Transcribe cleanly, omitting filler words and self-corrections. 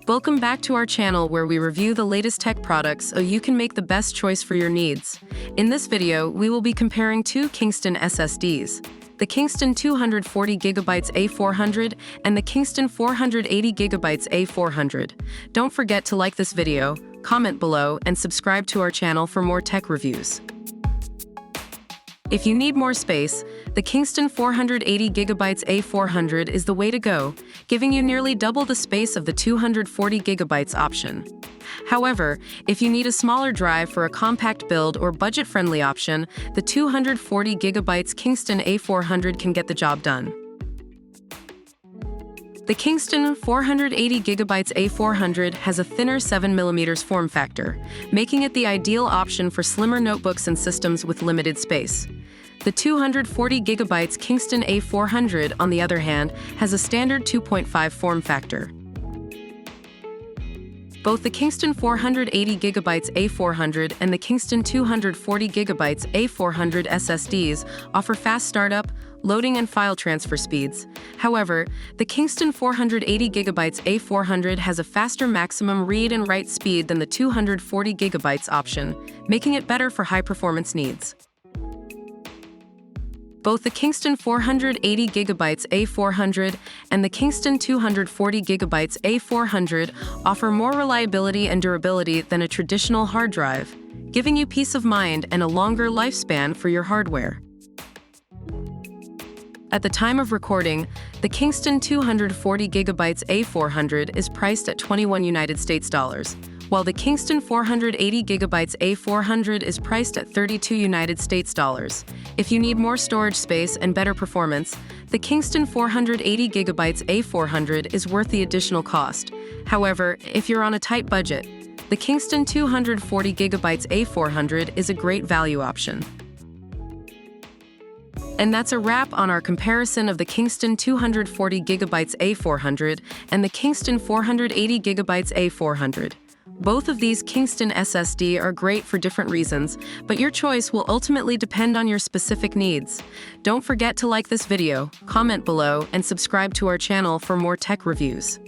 Welcome back to our channel where we review the latest tech products so you can make the best choice for your needs. In this video, we will be comparing two Kingston SSDs, the Kingston 240GB A400 and the Kingston 480GB A400. Don't forget to like this video, comment below, and subscribe to our channel for more tech reviews. If you need more space, the Kingston 480GB A400 is the way to go, giving you nearly double the space of the 240GB option. However, if you need a smaller drive for a compact build or budget-friendly option, the 240GB Kingston A400 can get the job done. The Kingston 480GB A400 has a thinner 7mm form factor, making it the ideal option for slimmer notebooks and systems with limited space. The 240GB Kingston A400, on the other hand, has a standard 2.5 form factor. Both the Kingston 480GB A400 and the Kingston 240GB A400 SSDs offer fast startup, loading, and file transfer speeds. However, the Kingston 480GB A400 has a faster maximum read and write speed than the 240GB option, making it better for high-performance needs. Both the Kingston 480GB A400 and the Kingston 240GB A400 offer more reliability and durability than a traditional hard drive, giving you peace of mind and a longer lifespan for your hardware. At the time of recording, the Kingston 240GB A400 is priced at $21 US, while the Kingston 480GB A400 is priced at $32 US. If you need more storage space and better performance, the Kingston 480GB A400 is worth the additional cost. However, if you're on a tight budget, the Kingston 240GB A400 is a great value option. And that's a wrap on our comparison of the Kingston 240GB A400 and the Kingston 480GB A400. Both of these Kingston SSD are great for different reasons, but your choice will ultimately depend on your specific needs. Don't forget to like this video, comment below, and subscribe to our channel for more tech reviews.